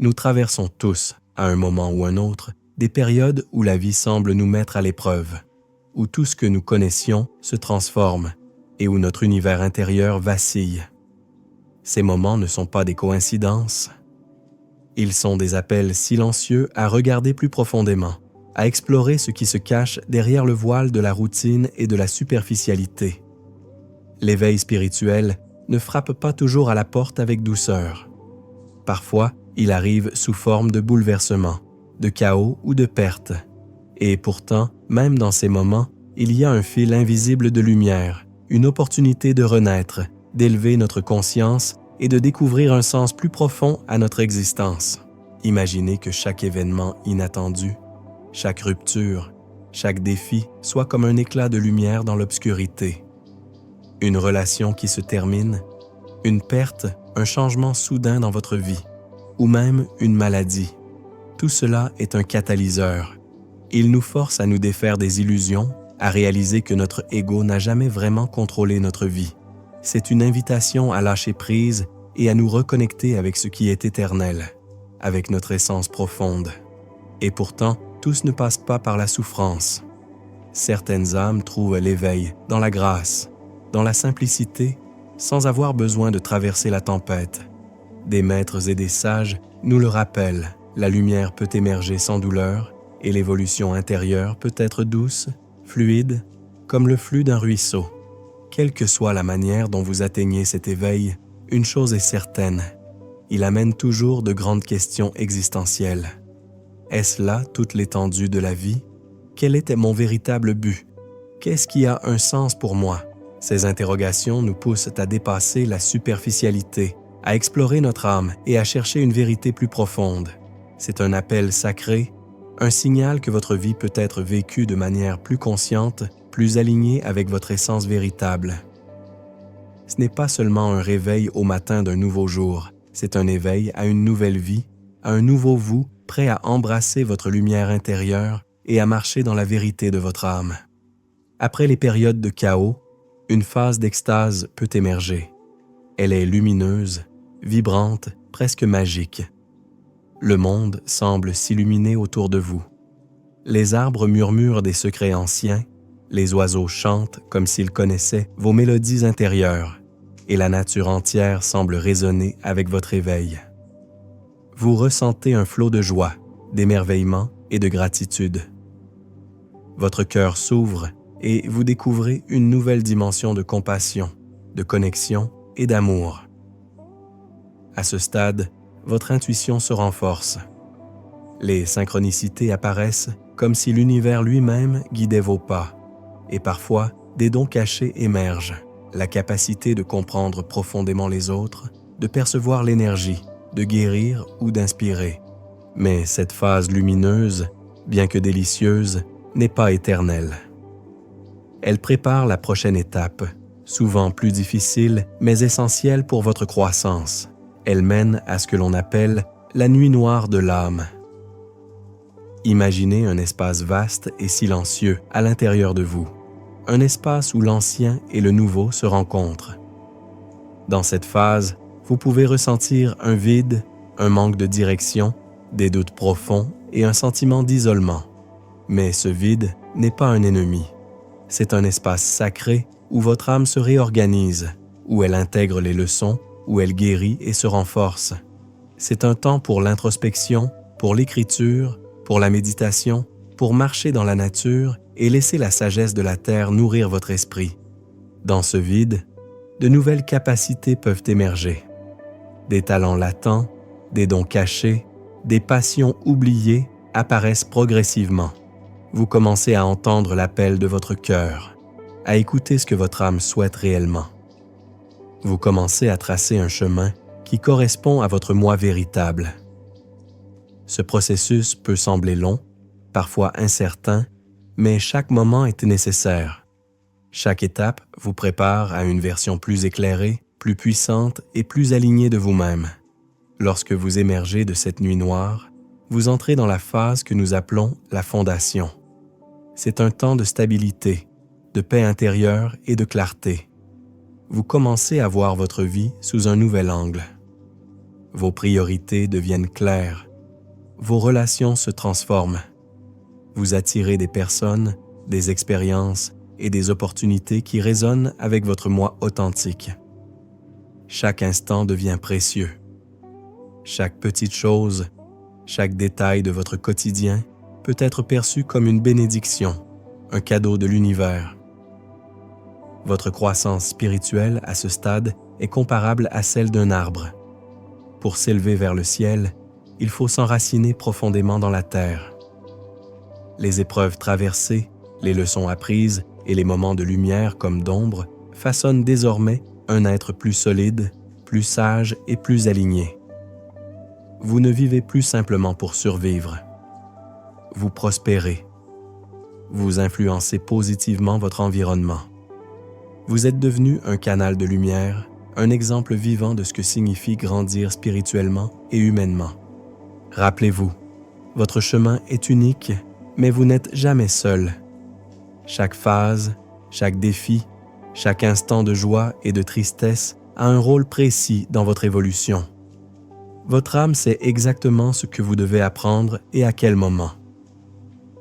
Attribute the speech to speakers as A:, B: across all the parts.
A: Nous traversons tous, à un moment ou un autre, des périodes où la vie semble nous mettre à l'épreuve, où tout ce que nous connaissions se transforme et où notre univers intérieur vacille. Ces moments ne sont pas des coïncidences. Ils sont des appels silencieux à regarder plus profondément, à explorer ce qui se cache derrière le voile de la routine et de la superficialité. L'éveil spirituel ne frappe pas toujours à la porte avec douceur. Parfois, il arrive sous forme de bouleversement, de chaos ou de perte. Et pourtant, même dans ces moments, il y a un fil invisible de lumière, une opportunité de renaître, d'élever notre conscience et de découvrir un sens plus profond à notre existence. Imaginez que chaque événement inattendu, chaque rupture, chaque défi soit comme un éclat de lumière dans l'obscurité. Une relation qui se termine, une perte, un changement soudain dans votre vie, ou même une maladie. Tout cela est un catalyseur. Il nous force à nous défaire des illusions, à réaliser que notre ego n'a jamais vraiment contrôlé notre vie. C'est une invitation à lâcher prise et à nous reconnecter avec ce qui est éternel, avec notre essence profonde. Et pourtant, tous ne passent pas par la souffrance. Certaines âmes trouvent l'éveil dans la grâce, dans la simplicité, sans avoir besoin de traverser la tempête. Des maîtres et des sages nous le rappellent, la lumière peut émerger sans douleur et l'évolution intérieure peut être douce, fluide, comme le flux d'un ruisseau. Quelle que soit la manière dont vous atteignez cet éveil, une chose est certaine, il amène toujours de grandes questions existentielles. Est-ce là toute l'étendue de la vie? Quel était mon véritable but? Qu'est-ce qui a un sens pour moi? Ces interrogations nous poussent à dépasser la superficialité, à explorer notre âme et à chercher une vérité plus profonde. C'est un appel sacré, un signal que votre vie peut être vécue de manière plus consciente, plus alignée avec votre essence véritable. Ce n'est pas seulement un réveil au matin d'un nouveau jour, c'est un éveil à une nouvelle vie, à un nouveau vous prêt à embrasser votre lumière intérieure et à marcher dans la vérité de votre âme. Après les périodes de chaos, une phase d'extase peut émerger. Elle est lumineuse, vibrante, presque magique. Le monde semble s'illuminer autour de vous. Les arbres murmurent des secrets anciens, les oiseaux chantent comme s'ils connaissaient vos mélodies intérieures, et la nature entière semble résonner avec votre éveil. Vous ressentez un flot de joie, d'émerveillement et de gratitude. Votre cœur s'ouvre et vous découvrez une nouvelle dimension de compassion, de connexion et d'amour. À ce stade, votre intuition se renforce. Les synchronicités apparaissent comme si l'univers lui-même guidait vos pas, et parfois des dons cachés émergent, la capacité de comprendre profondément les autres, de percevoir l'énergie, de guérir ou d'inspirer. Mais cette phase lumineuse, bien que délicieuse, n'est pas éternelle. Elle prépare la prochaine étape, souvent plus difficile mais essentielle pour votre croissance. Elle mène à ce que l'on appelle la nuit noire de l'âme. Imaginez un espace vaste et silencieux à l'intérieur de vous, un espace où l'ancien et le nouveau se rencontrent. Dans cette phase, vous pouvez ressentir un vide, un manque de direction, des doutes profonds et un sentiment d'isolement. Mais ce vide n'est pas un ennemi. C'est un espace sacré où votre âme se réorganise, où elle intègre les leçons, où elle guérit et se renforce. C'est un temps pour l'introspection, pour l'écriture, pour la méditation, pour marcher dans la nature et laisser la sagesse de la terre nourrir votre esprit. Dans ce vide, de nouvelles capacités peuvent émerger. Des talents latents, des dons cachés, des passions oubliées apparaissent progressivement. Vous commencez à entendre l'appel de votre cœur, à écouter ce que votre âme souhaite réellement. Vous commencez à tracer un chemin qui correspond à votre moi véritable. Ce processus peut sembler long, parfois incertain, mais chaque moment est nécessaire. Chaque étape vous prépare à une version plus éclairée, plus puissante et plus alignée de vous-même. Lorsque vous émergez de cette nuit noire, vous entrez dans la phase que nous appelons la fondation. C'est un temps de stabilité, de paix intérieure et de clarté. Vous commencez à voir votre vie sous un nouvel angle. Vos priorités deviennent claires. Vos relations se transforment. Vous attirez des personnes, des expériences et des opportunités qui résonnent avec votre moi authentique. Chaque instant devient précieux. Chaque petite chose, chaque détail de votre quotidien peut être perçu comme une bénédiction, un cadeau de l'univers. Votre croissance spirituelle à ce stade est comparable à celle d'un arbre. Pour s'élever vers le ciel, il faut s'enraciner profondément dans la terre. Les épreuves traversées, les leçons apprises et les moments de lumière comme d'ombre façonnent désormais un être plus solide, plus sage et plus aligné. Vous ne vivez plus simplement pour survivre. Vous prospérez. Vous influencez positivement votre environnement. Vous êtes devenu un canal de lumière, un exemple vivant de ce que signifie grandir spirituellement et humainement. Rappelez-vous, votre chemin est unique, mais vous n'êtes jamais seul. Chaque phase, chaque défi, chaque instant de joie et de tristesse a un rôle précis dans votre évolution. Votre âme sait exactement ce que vous devez apprendre et à quel moment.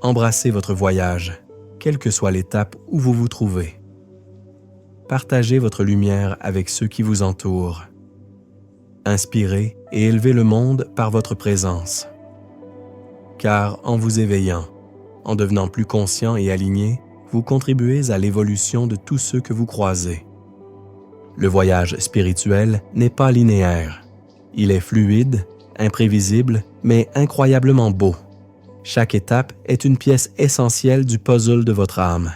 A: Embrassez votre voyage, quelle que soit l'étape où vous vous trouvez. Partagez votre lumière avec ceux qui vous entourent. Inspirez et élevez le monde par votre présence. Car en vous éveillant, en devenant plus conscient et aligné, vous contribuez à l'évolution de tous ceux que vous croisez. Le voyage spirituel n'est pas linéaire. Il est fluide, imprévisible, mais incroyablement beau. Chaque étape est une pièce essentielle du puzzle de votre âme.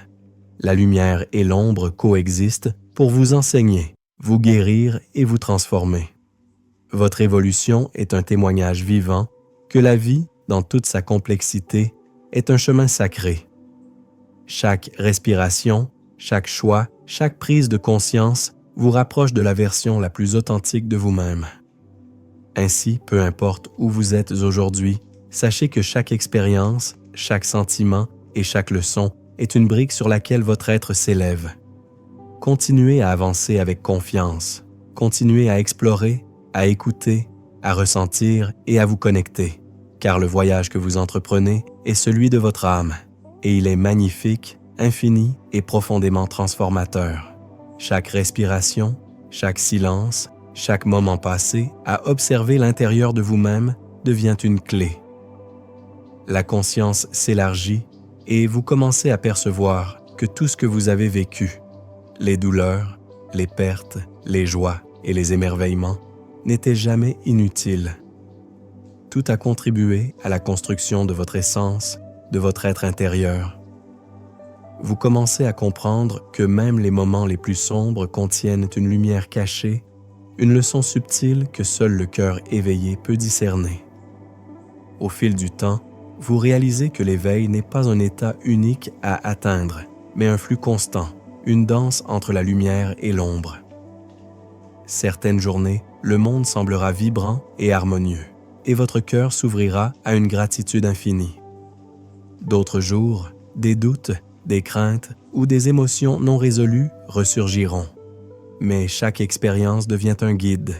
A: La lumière et l'ombre coexistent pour vous enseigner, vous guérir et vous transformer. Votre évolution est un témoignage vivant que la vie, dans toute sa complexité, est un chemin sacré. Chaque respiration, chaque choix, chaque prise de conscience vous rapproche de la version la plus authentique de vous-même. Ainsi, peu importe où vous êtes aujourd'hui, sachez que chaque expérience, chaque sentiment et chaque leçon est une brique sur laquelle votre être s'élève. Continuez à avancer avec confiance, continuez à explorer, à écouter, à ressentir et à vous connecter, car le voyage que vous entreprenez est celui de votre âme, et il est magnifique, infini et profondément transformateur. Chaque respiration, chaque silence, chaque moment passé à observer l'intérieur de vous-même devient une clé. La conscience s'élargit et vous commencez à percevoir que tout ce que vous avez vécu, les douleurs, les pertes, les joies et les émerveillements, n'étaient jamais inutiles. Tout a contribué à la construction de votre essence, de votre être intérieur. Vous commencez à comprendre que même les moments les plus sombres contiennent une lumière cachée, une leçon subtile que seul le cœur éveillé peut discerner. Au fil du temps, vous réalisez que l'éveil n'est pas un état unique à atteindre, mais un flux constant, une danse entre la lumière et l'ombre. Certaines journées, le monde semblera vibrant et harmonieux, et votre cœur s'ouvrira à une gratitude infinie. D'autres jours, des doutes, des craintes ou des émotions non résolues ressurgiront. Mais chaque expérience devient un guide,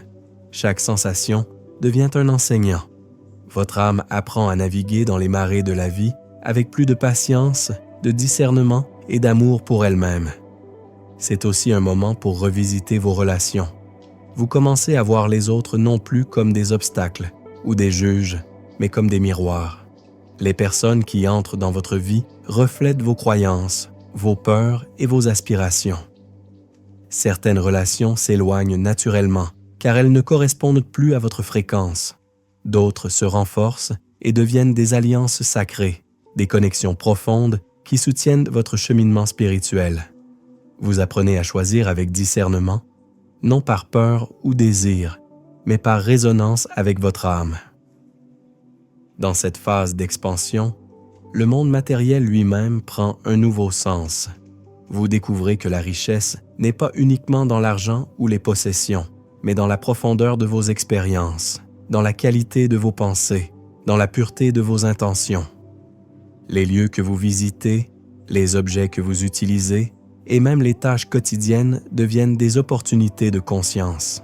A: chaque sensation devient un enseignant. Votre âme apprend à naviguer dans les marées de la vie avec plus de patience, de discernement et d'amour pour elle-même. C'est aussi un moment pour revisiter vos relations. Vous commencez à voir les autres non plus comme des obstacles ou des juges, mais comme des miroirs. Les personnes qui entrent dans votre vie reflètent vos croyances, vos peurs et vos aspirations. Certaines relations s'éloignent naturellement car elles ne correspondent plus à votre fréquence. D'autres se renforcent et deviennent des alliances sacrées, des connexions profondes qui soutiennent votre cheminement spirituel. Vous apprenez à choisir avec discernement, non par peur ou désir, mais par résonance avec votre âme. Dans cette phase d'expansion, le monde matériel lui-même prend un nouveau sens. Vous découvrez que la richesse n'est pas uniquement dans l'argent ou les possessions, mais dans la profondeur de vos expériences, dans la qualité de vos pensées, dans la pureté de vos intentions. Les lieux que vous visitez, les objets que vous utilisez et même les tâches quotidiennes deviennent des opportunités de conscience.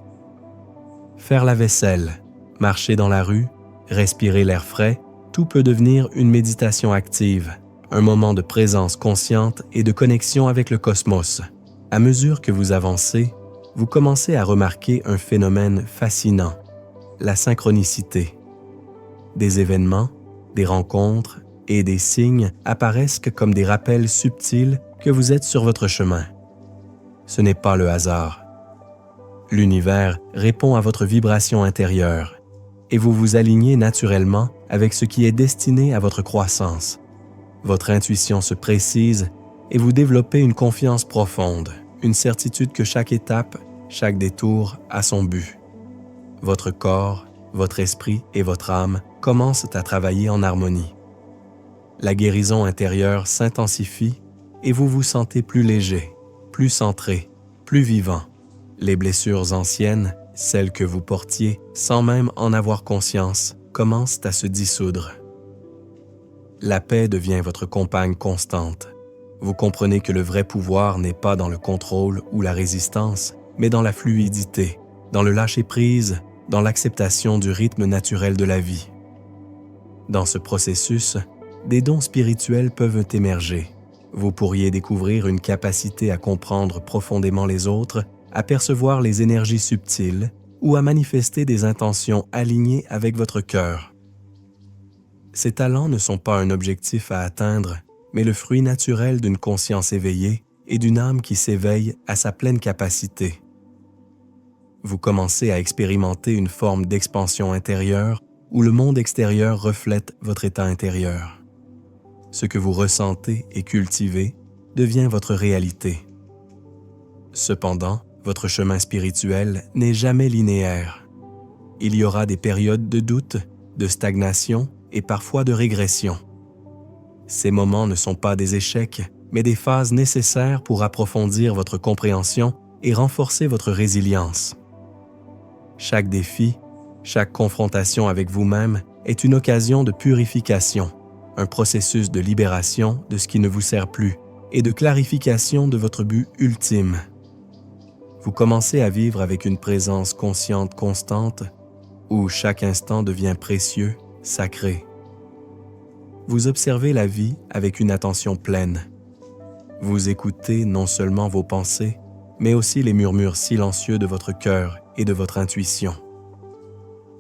A: Faire la vaisselle, Marcher dans la rue, respirer l'air frais, tout peut devenir une méditation active, un moment de présence consciente et de connexion avec le cosmos. À mesure que vous avancez, vous commencez à remarquer un phénomène fascinant, la synchronicité. Des événements, des rencontres et des signes apparaissent comme des rappels subtils que vous êtes sur votre chemin. Ce n'est pas le hasard. L'univers répond à votre vibration intérieure et vous vous alignez naturellement avec ce qui est destiné à votre croissance. Votre intuition se précise et vous développez une confiance profonde, une certitude que chaque étape, chaque détour a son but. Votre corps, votre esprit et votre âme commencent à travailler en harmonie. La guérison intérieure s'intensifie et vous vous sentez plus léger, plus centré, plus vivant. Les blessures anciennes, celles que vous portiez sans même en avoir conscience, commencent à se dissoudre. La paix devient votre compagne constante. Vous comprenez que le vrai pouvoir n'est pas dans le contrôle ou la résistance, mais dans la fluidité, dans le lâcher-prise, dans l'acceptation du rythme naturel de la vie. Dans ce processus, des dons spirituels peuvent émerger. Vous pourriez découvrir une capacité à comprendre profondément les autres, à percevoir les énergies subtiles ou à manifester des intentions alignées avec votre cœur. Ces talents ne sont pas un objectif à atteindre, mais le fruit naturel d'une conscience éveillée et d'une âme qui s'éveille à sa pleine capacité. Vous commencez à expérimenter une forme d'expansion intérieure où le monde extérieur reflète votre état intérieur. Ce que vous ressentez et cultivez devient votre réalité. Cependant, votre chemin spirituel n'est jamais linéaire. Il y aura des périodes de doute, de stagnation et parfois de régression. Ces moments ne sont pas des échecs, mais des phases nécessaires pour approfondir votre compréhension et renforcer votre résilience. Chaque défi, chaque confrontation avec vous-même est une occasion de purification, un processus de libération de ce qui ne vous sert plus et de clarification de votre but ultime. Vous commencez à vivre avec une présence consciente constante où chaque instant devient précieux, sacré. Vous observez la vie avec une attention pleine. Vous écoutez non seulement vos pensées, mais aussi les murmures silencieux de votre cœur et de votre intuition.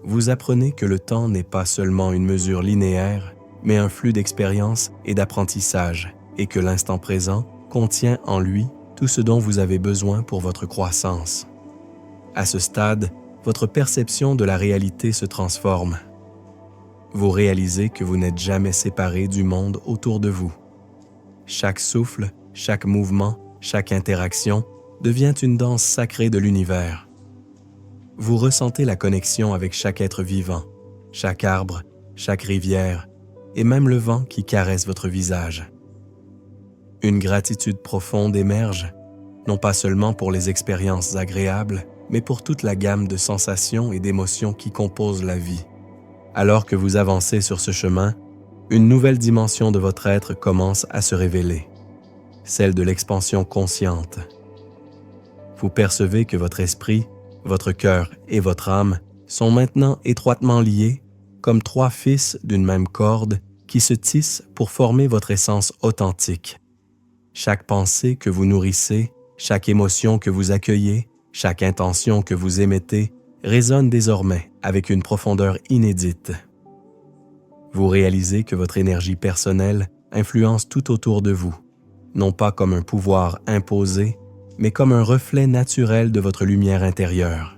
A: Vous apprenez que le temps n'est pas seulement une mesure linéaire, mais un flux d'expérience et d'apprentissage, et que l'instant présent contient en lui tout ce dont vous avez besoin pour votre croissance. À ce stade, votre perception de la réalité se transforme. Vous réalisez que vous n'êtes jamais séparé du monde autour de vous. Chaque souffle, chaque mouvement, chaque interaction devient une danse sacrée de l'univers. Vous ressentez la connexion avec chaque être vivant, chaque arbre, chaque rivière, et même le vent qui caresse votre visage. Une gratitude profonde émerge, non pas seulement pour les expériences agréables, mais pour toute la gamme de sensations et d'émotions qui composent la vie. Alors que vous avancez sur ce chemin, une nouvelle dimension de votre être commence à se révéler, celle de l'expansion consciente. Vous percevez que votre esprit, votre cœur et votre âme sont maintenant étroitement liés comme trois fils d'une même corde qui se tissent pour former votre essence authentique. Chaque pensée que vous nourrissez, chaque émotion que vous accueillez, chaque intention que vous émettez résonne désormais avec une profondeur inédite. Vous réalisez que votre énergie personnelle influence tout autour de vous, non pas comme un pouvoir imposé, mais comme un reflet naturel de votre lumière intérieure.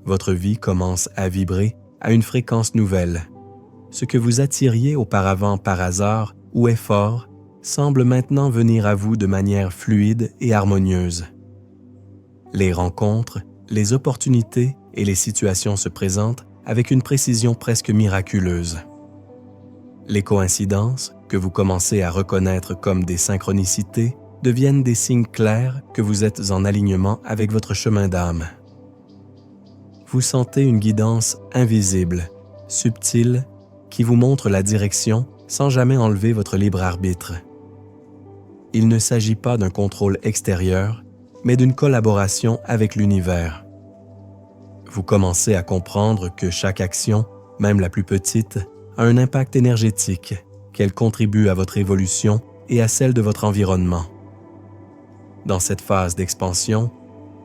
A: Votre vie commence à vibrer à une fréquence nouvelle. Ce que vous attiriez auparavant par hasard ou effort semble maintenant venir à vous de manière fluide et harmonieuse. Les rencontres, les opportunités et les situations se présentent avec une précision presque miraculeuse. Les coïncidences, que vous commencez à reconnaître comme des synchronicités, deviennent des signes clairs que vous êtes en alignement avec votre chemin d'âme. Vous sentez une guidance invisible, subtile, qui vous montre la direction sans jamais enlever votre libre arbitre. Il ne s'agit pas d'un contrôle extérieur, mais d'une collaboration avec l'univers. Vous commencez à comprendre que chaque action, même la plus petite, a un impact énergétique, qu'elle contribue à votre évolution et à celle de votre environnement. Dans cette phase d'expansion,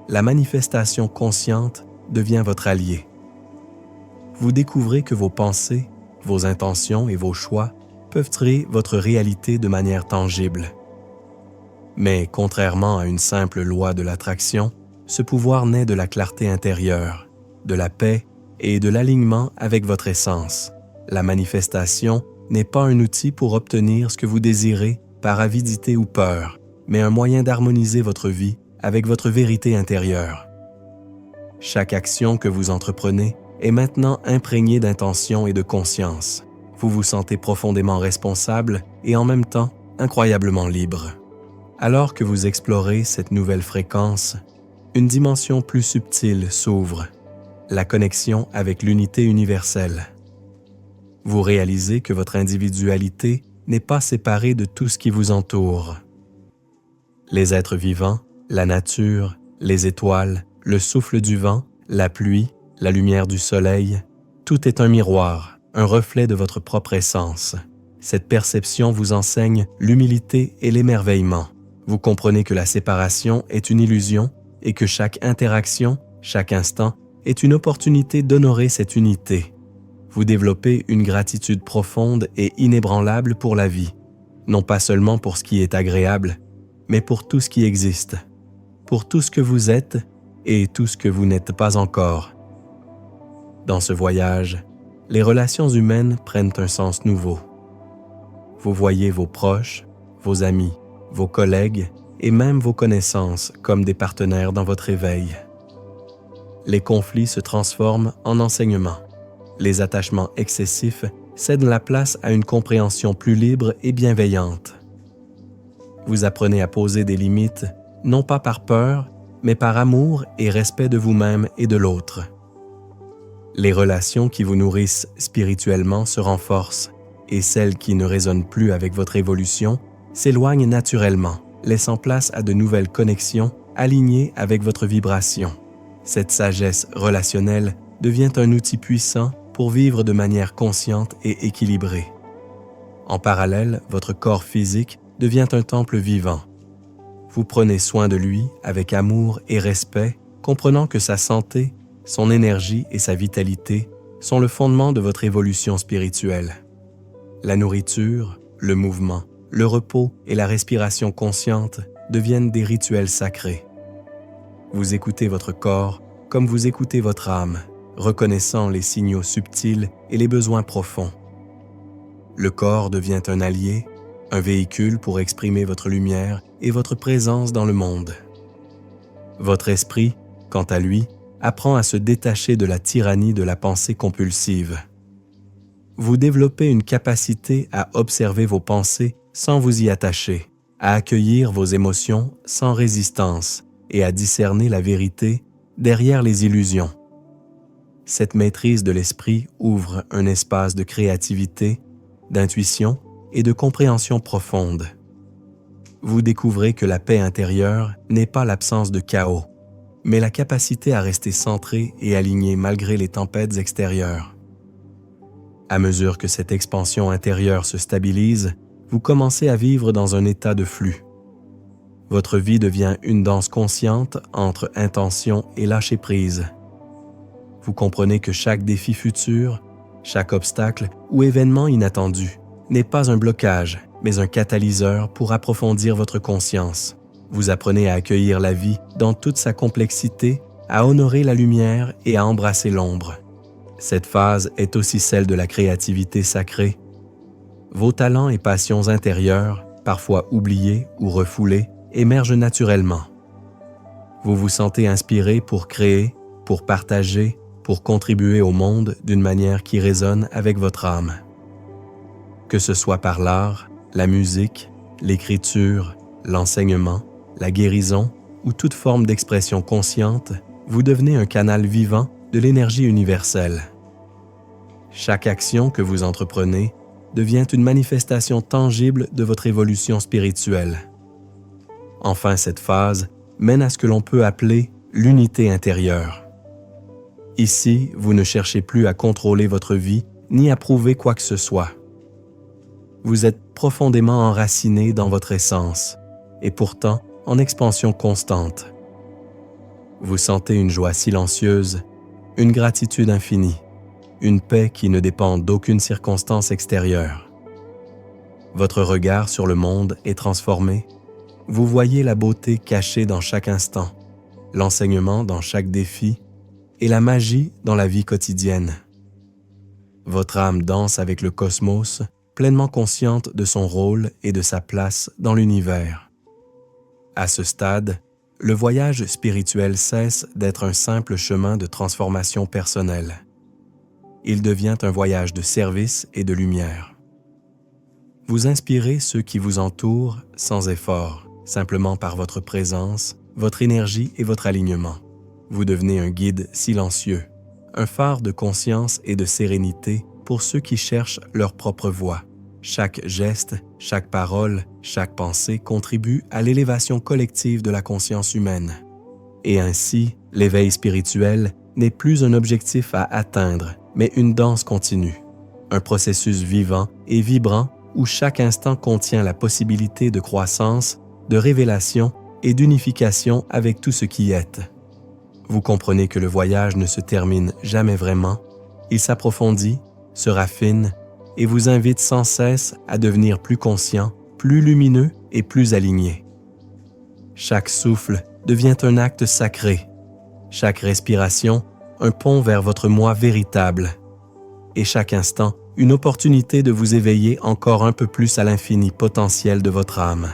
A: la manifestation consciente devient votre allié. Vous découvrez que vos pensées, vos intentions et vos choix peuvent créer votre réalité de manière tangible. Mais contrairement à une simple loi de l'attraction, ce pouvoir naît de la clarté intérieure, de la paix et de l'alignement avec votre essence. La manifestation n'est pas un outil pour obtenir ce que vous désirez par avidité ou peur, mais un moyen d'harmoniser votre vie avec votre vérité intérieure. Chaque action que vous entreprenez est maintenant imprégnée d'intention et de conscience. Vous vous sentez profondément responsable et en même temps incroyablement libre. Alors que vous explorez cette nouvelle fréquence, une dimension plus subtile s'ouvre, la connexion avec l'unité universelle. Vous réalisez que votre individualité n'est pas séparée de tout ce qui vous entoure. Les êtres vivants, la nature, les étoiles, le souffle du vent, la pluie, la lumière du soleil, tout est un miroir, un reflet de votre propre essence. Cette perception vous enseigne l'humilité et l'émerveillement. Vous comprenez que la séparation est une illusion et que chaque interaction, chaque instant, est une opportunité d'honorer cette unité. Vous développez une gratitude profonde et inébranlable pour la vie, non pas seulement pour ce qui est agréable, mais pour tout ce qui existe, pour tout ce que vous êtes et tout ce que vous n'êtes pas encore. Dans ce voyage, les relations humaines prennent un sens nouveau. Vous voyez vos proches, vos amis, vos collègues et même vos connaissances comme des partenaires dans votre éveil. Les conflits se transforment en enseignements. Les attachements excessifs cèdent la place à une compréhension plus libre et bienveillante. Vous apprenez à poser des limites, non pas par peur, mais par amour et respect de vous-même et de l'autre. Les relations qui vous nourrissent spirituellement se renforcent et celles qui ne résonnent plus avec votre évolution s'éloignent naturellement, laissant place à de nouvelles connexions alignées avec votre vibration. Cette sagesse relationnelle devient un outil puissant pour vivre de manière consciente et équilibrée. En parallèle, votre corps physique devient un temple vivant. Vous prenez soin de lui avec amour et respect, comprenant que sa santé, son énergie et sa vitalité sont le fondement de votre évolution spirituelle. La nourriture, le mouvement, le repos et la respiration consciente deviennent des rituels sacrés. Vous écoutez votre corps comme vous écoutez votre âme, reconnaissant les signaux subtils et les besoins profonds. Le corps devient un allié, un véhicule pour exprimer votre lumière et votre présence dans le monde. Votre esprit, quant à lui, apprend à se détacher de la tyrannie de la pensée compulsive. Vous développez une capacité à observer vos pensées sans vous y attacher, à accueillir vos émotions sans résistance et à discerner la vérité derrière les illusions. Cette maîtrise de l'esprit ouvre un espace de créativité, d'intuition et de compréhension profonde. Vous découvrez que la paix intérieure n'est pas l'absence de chaos, mais la capacité à rester centré et aligné malgré les tempêtes extérieures. À mesure que cette expansion intérieure se stabilise, vous commencez à vivre dans un état de flux. Votre vie devient une danse consciente entre intention et lâcher-prise. Vous comprenez que chaque défi futur, chaque obstacle ou événement inattendu n'est pas un blocage, mais un catalyseur pour approfondir votre conscience. Vous apprenez à accueillir la vie dans toute sa complexité, à honorer la lumière et à embrasser l'ombre. Cette phase est aussi celle de la créativité sacrée. Vos talents et passions intérieures, parfois oubliés ou refoulés, émergent naturellement. Vous vous sentez inspiré pour créer, pour partager, pour contribuer au monde d'une manière qui résonne avec votre âme. Que ce soit par l'art, la musique, l'écriture, l'enseignement, la guérison ou toute forme d'expression consciente, vous devenez un canal vivant de l'énergie universelle. Chaque action que vous entreprenez devient une manifestation tangible de votre évolution spirituelle. Enfin, cette phase mène à ce que l'on peut appeler l'unité intérieure. Ici, vous ne cherchez plus à contrôler votre vie ni à prouver quoi que ce soit. Vous êtes profondément enraciné dans votre essence et pourtant en expansion constante. Vous sentez une joie silencieuse, une gratitude infinie, une paix qui ne dépend d'aucune circonstance extérieure. Votre regard sur le monde est transformé. Vous voyez la beauté cachée dans chaque instant, l'enseignement dans chaque défi et la magie dans la vie quotidienne. Votre âme danse avec le cosmos, pleinement consciente de son rôle et de sa place dans l'univers. À ce stade, le voyage spirituel cesse d'être un simple chemin de transformation personnelle. Il devient un voyage de service et de lumière. Vous inspirez ceux qui vous entourent sans effort, simplement par votre présence, votre énergie et votre alignement. Vous devenez un guide silencieux, un phare de conscience et de sérénité pour ceux qui cherchent leur propre voie. Chaque geste, chaque parole, chaque pensée contribue à l'élévation collective de la conscience humaine. Et ainsi, l'éveil spirituel n'est plus un objectif à atteindre, mais une danse continue, un processus vivant et vibrant où chaque instant contient la possibilité de croissance, de révélation et d'unification avec tout ce qui est. Vous comprenez que le voyage ne se termine jamais vraiment, il s'approfondit, se raffine et vous invite sans cesse à devenir plus conscient, plus lumineux et plus aligné. Chaque souffle devient un acte sacré, chaque respiration un pont vers votre moi véritable, et chaque instant une opportunité de vous éveiller encore un peu plus à l'infini potentiel de votre âme.